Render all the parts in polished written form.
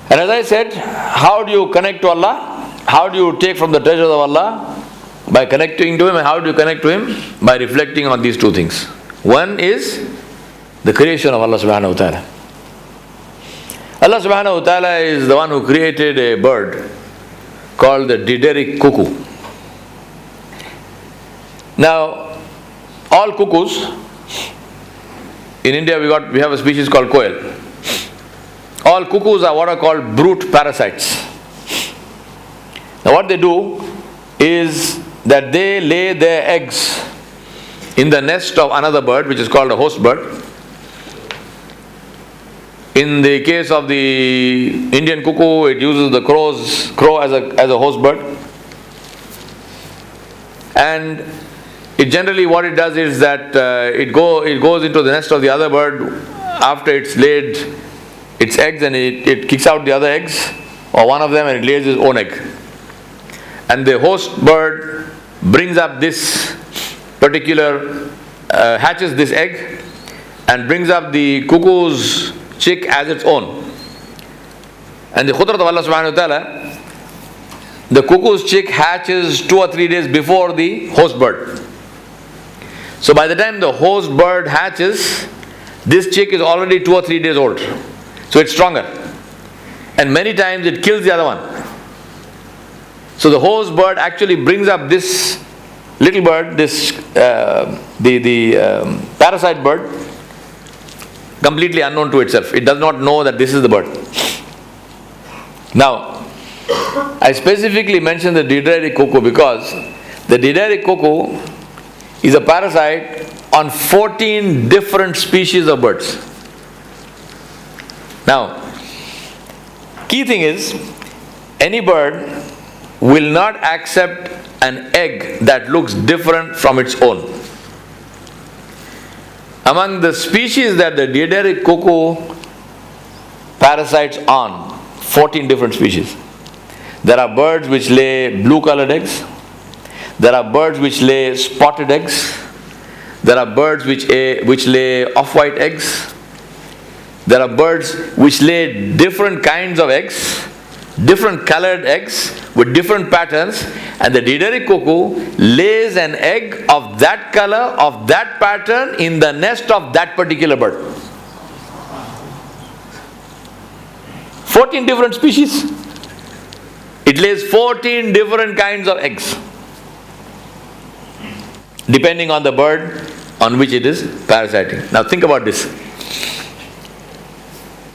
And as I said, how do you connect to Allah? How do you take from the treasures of Allah? By connecting to Him. And how do you connect to Him? By reflecting on these two things. One is the creation of Allah subhanahu wa ta'ala. Allah subhanahu wa ta'ala is the one who created a bird called the Dideric cuckoo. Now, all cuckoos, in India we have a species called koel. All cuckoos are what are called brute parasites. Now what they do is that they lay their eggs in the nest of another bird, which is called a host bird. In the case of the Indian cuckoo, it uses the crow as a host bird. And it generally, what it does is that it goes into the nest of the other bird after it's laid its eggs, and it kicks out the other eggs, or one of them, and it lays its own egg. And the host bird brings up this particular, hatches this egg, and brings up the cuckoo's chick as its own. And the khudrat of Allah subhanahu wa ta'ala, the cuckoo's chick hatches 2 or 3 days before the host bird. So by the time the host bird hatches, this chick is already 2 or 3 days old. So it's stronger. And many times it kills the other one. So the host bird actually brings up this little bird, the parasite bird, completely unknown to itself. It does not know that this is the bird. Now, I specifically mentioned the Dideric cuckoo because the Dideric cuckoo is a parasite on 14 different species of birds. Now, key thing is, any bird will not accept an egg that looks different from its own. Among the species that the Dideric cuckoo parasites on, 14 different species. There are birds which lay blue colored eggs. There are birds which lay spotted eggs. There are birds which lay off-white eggs. There are birds which lay different kinds of eggs, different colored eggs with different patterns, and the Dideric cuckoo lays an egg of that color, of that pattern in the nest of that particular bird. 14 different species. It lays 14 different kinds of eggs, depending on the bird on which it is parasiting. Now think about this.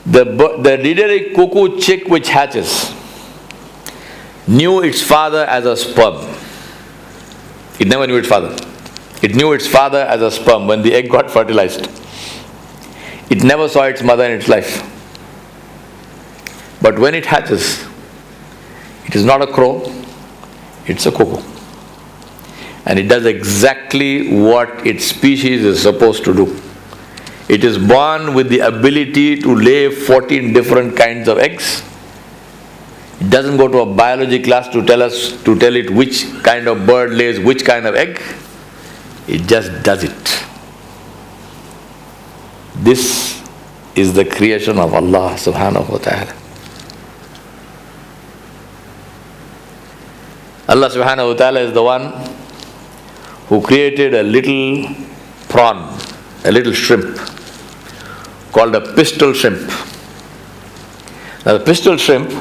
The Dideric cuckoo chick which hatches knew its father as a sperm. It never knew its father. It knew its father as a sperm when the egg got fertilized. It never saw its mother in its life. But when it hatches, it is not a crow, it's a cuckoo. And it does exactly what its species is supposed to do. It is born with the ability to lay 14 different kinds of eggs. It doesn't go to a biology class to tell it which kind of bird lays which kind of egg. It just does it. This is the creation of Allah subhanahu wa ta'ala. Allah subhanahu wa ta'ala is the one who created a little prawn, a little shrimp, called a pistol shrimp. Now the pistol shrimp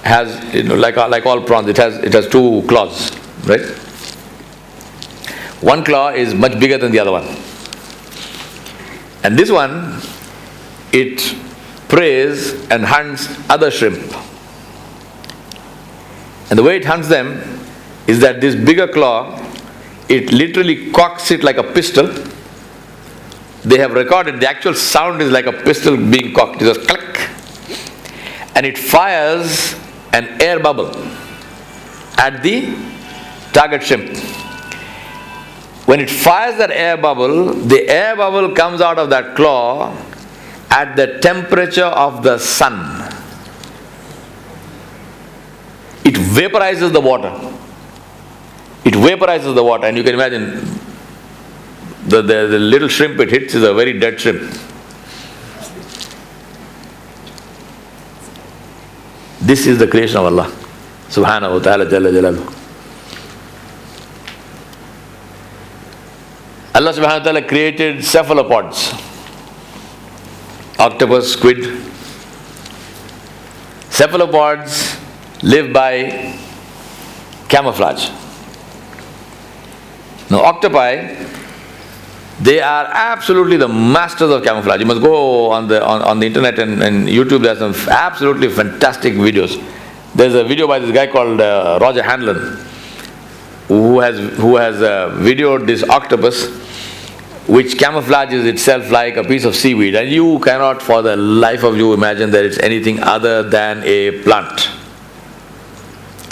has, like all prawns, it has 2 claws, right? One claw is much bigger than the other one. And this one, it preys and hunts other shrimp. And the way it hunts them is that this bigger claw, it literally cocks it like a pistol. They have recorded the actual sound is like a pistol being cocked. It goes click. And it fires an air bubble at the target shrimp. When it fires that air bubble, the air bubble comes out of that claw at the temperature of the sun. It vaporizes the water. It vaporizes the water, and you can imagine the little shrimp it hits is a very dead shrimp. This is the creation of Allah subhanahu wa ta'ala jalla jalaluhu. Allah subhanahu wa ta'ala created cephalopods, octopus, squid. Cephalopods live by camouflage. Now octopi, they are absolutely the masters of camouflage. You must go on the internet and YouTube. There are some absolutely fantastic videos. There's a video by this guy called Roger Hanlon, who has videoed this octopus, which camouflages itself like a piece of seaweed, and you cannot for the life of you imagine that it's anything other than a plant.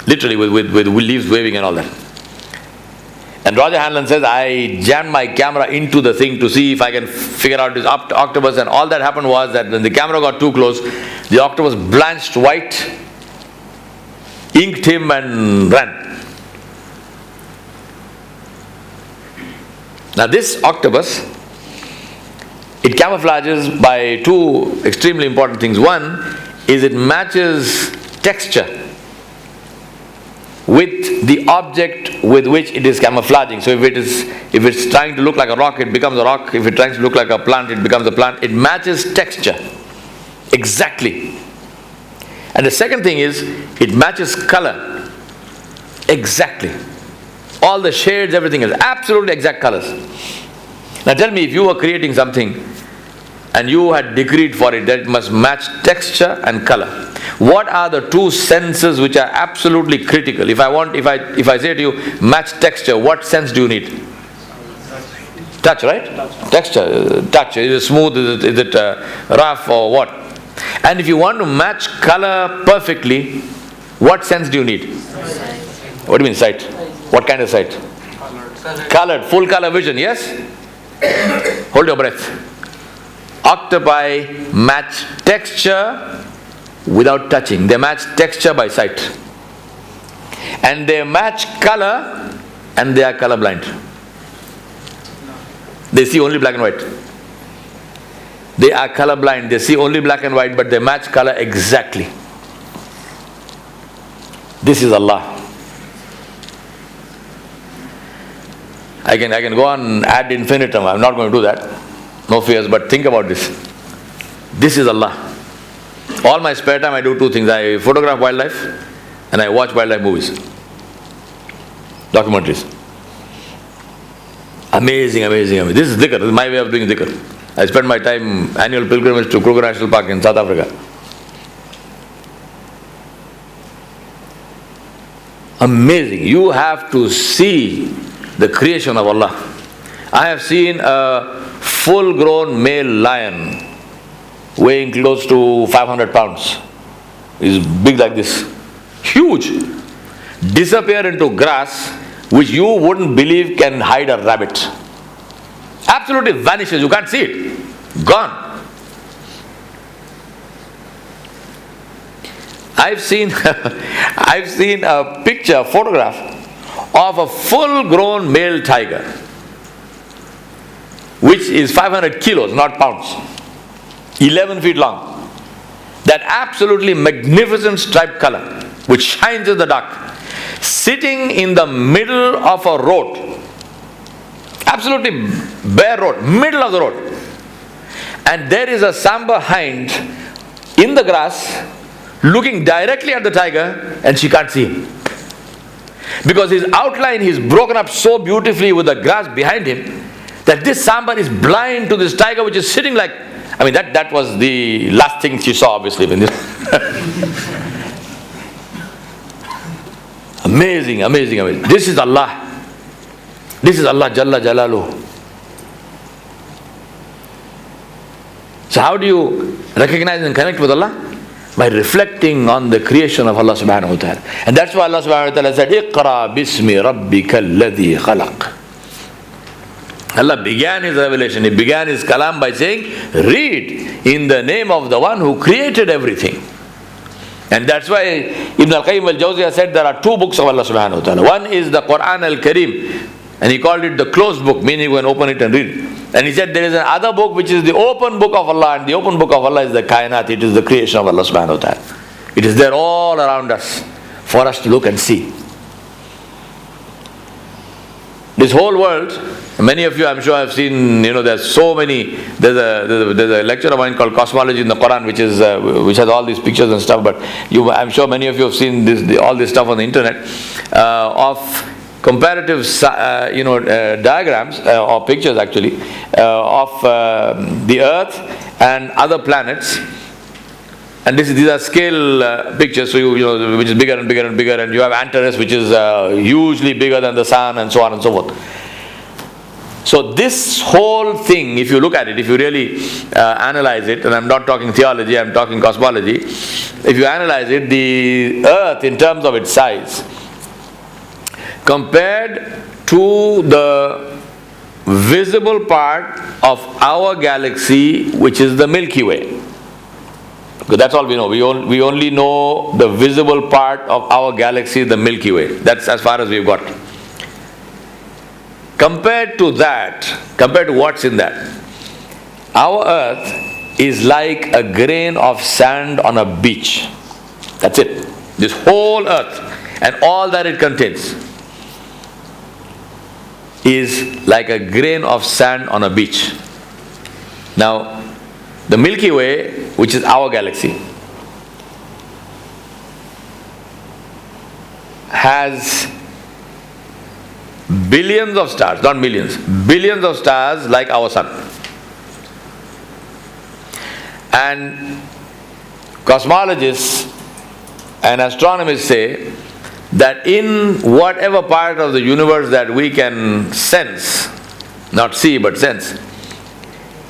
Literally with leaves waving and all that. And Roger Hanlon says, I jammed my camera into the thing to see if I can figure out this octopus, and all that happened was that when the camera got too close, the octopus blanched white, inked him and ran. Now this octopus, it camouflages by two extremely important things. One is it matches texture with the object with which it is camouflaging. So if it's trying to look like a rock, it becomes a rock. If it tries to look like a plant, it becomes a plant. It matches texture exactly. And the second thing is it matches color exactly. All the shades, everything is absolutely exact colors. Now tell me, if you were creating something and you had decreed for it that it must match texture and color, what are the two senses which are absolutely critical? If I say to you, match texture, what sense do you need? Touch, right? Texture, touch. Is it smooth? Is it rough or what? And if you want to match color perfectly, what sense do you need? What do you mean sight? What kind of sight? Colored, full color vision, yes? Hold your breath. Octopi match texture without touching. They match texture by sight. And they match color, and they are colorblind. They see only black and white. They are colorblind. They see only black and white, but they match color exactly. This is Allah. I can go on ad infinitum. I'm not going to do that. No fears, but think about this. This is Allah. All my spare time I do two things. I photograph wildlife and I watch wildlife movies. Documentaries. Amazing, amazing, amazing. This is dhikr. This is my way of doing dhikr. I spend my time annual pilgrimage to Kruger National Park in South Africa. Amazing. You have to see the creation of Allah. I have seen a full-grown male lion weighing close to 500 pounds. He's big like this. Huge. Disappear into grass which you wouldn't believe can hide a rabbit. Absolutely vanishes. You can't see it. Gone. I've seen a picture, a photograph of a full-grown male tiger, which is 500 kilos, not pounds, 11 feet long. That absolutely magnificent striped color, which shines in the dark, sitting in the middle of a road, absolutely bare road, middle of the road, and there is a Samba hind in the grass, looking directly at the tiger, and she can't see him. Because his outline is broken up so beautifully with the grass behind him that this Samba is blind to this tiger which is sitting like, I mean that was the last thing she saw obviously. Amazing, amazing, amazing. This is Allah. This is Allah Jalla Jalaluhu. So how do you recognize and connect with Allah? By reflecting on the creation of Allah subhanahu wa ta'ala. And that's why Allah subhanahu wa ta'ala said, Iqra bismi rabbika alladhi khalaq. Allah began His revelation, He began His kalam by saying, read in the name of the one who created everything. And that's why Ibn al-Qayyim al-Jawziyah said there are two books of Allah subhanahu wa ta'ala. One is the Quran al-Kareem, and he called it the closed book, meaning you can open it and read it. And he said there is another book which is the open book of Allah, and the open book of Allah is the kainat, it is the creation of Allah subhanahu wa ta'ala. It is there all around us for us to look and see. This whole world, many of you I'm sure have seen, there's so many, there's a lecture of mine called Cosmology in the Quran, which has all these pictures and stuff, but I'm sure many of you have seen all this stuff on the internet, of comparative diagrams, or pictures actually, of the earth and other planets. And these are scale pictures, so which is bigger and bigger and bigger, and you have Antares, which is hugely bigger than the sun, and so on and so forth. So this whole thing, if you look at it, if you really analyze it, and I'm not talking theology, I'm talking cosmology, if you analyze it, the earth in terms of its size, compared to the visible part of our galaxy, which is the Milky Way. Because that's all we know. We only know the visible part of our galaxy, the Milky Way. That's as far as we've got. Compared to what's in that, our earth is like a grain of sand on a beach. That's it. This whole earth and all that it contains is like a grain of sand on a beach. Now, the Milky Way, which is our galaxy, has billions of stars, not millions, billions of stars like our sun. And cosmologists and astronomers say that in whatever part of the universe that we can sense, not see but sense,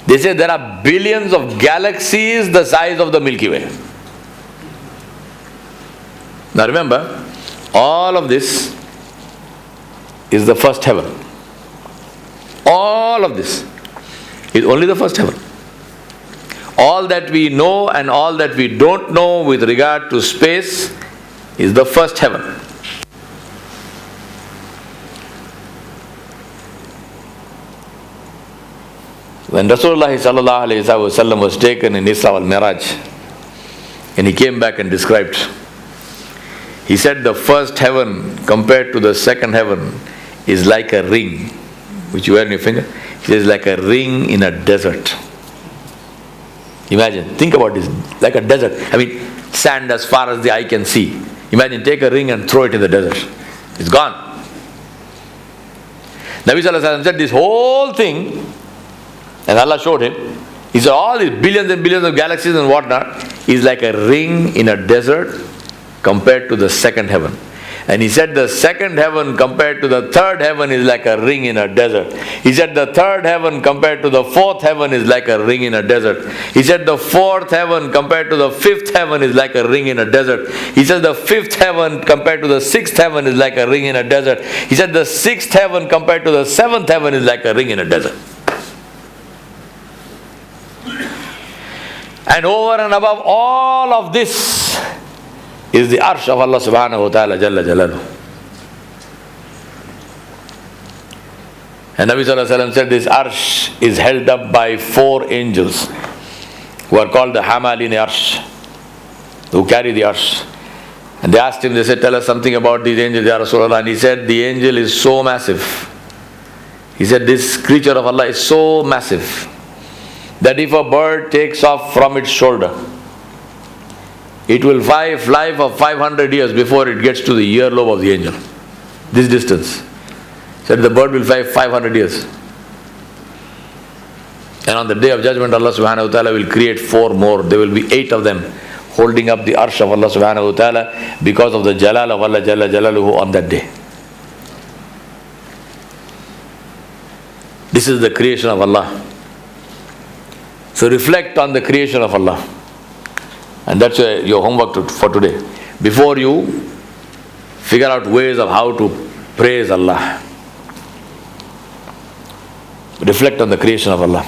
they say there are billions of galaxies the size of the Milky Way. Now remember, all of this is the first heaven. All of this is only the first heaven. All that we know and all that we don't know with regard to space is the first heaven. When Rasulullah sallallahu alayhi wasallam was taken in Isra wal Miraj, and he came back and described, he said the first heaven compared to the second heaven is like a ring which you wear on your finger. He says like a ring in a desert. Imagine, think about this, like a desert. I mean, sand as far as the eye can see. Imagine, take a ring and throw it in the desert. It's gone. Nabi sallallahu alayhi wasallam said this whole thing, and Allah showed him, he said all these billions and billions of galaxies and whatnot is like a ring in a desert compared to the second heaven. And he said the second heaven compared to the third heaven is like a ring in a desert. He said the third heaven compared to the fourth heaven is like a ring in a desert. He said the fourth heaven compared to the fifth heaven is like a ring in a desert. He said the fifth heaven compared to the sixth heaven is like a ring in a desert. He said the sixth heaven compared to the seventh heaven is like a ring in a desert. And over and above all of this is the arsh of Allah subhanahu wa ta'ala jalla jalaluhu. And Nabi sallallahu alayhi wa sallam said this arsh is held up by 4 angels who are called the Hamalin Arsh, who carry the arsh. And they asked him, they said, tell us something about these angels, Ya Rasulullah. And he said, the angel is so massive. He said, this creature of Allah is so massive that if a bird takes off from its shoulder, it will fly for 500 years before it gets to the earlobe of the angel. This distance. Said the bird will fly 500 years. And on the day of judgment, Allah subhanahu wa ta'ala will create 4 more. There will be 8 of them holding up the arsh of Allah subhanahu wa ta'ala because of the jalal of Allah jalla jalaluhu on that day. This is the creation of Allah. So reflect on the creation of Allah. And that's your homework for today. Before you figure out ways of how to praise Allah, reflect on the creation of Allah.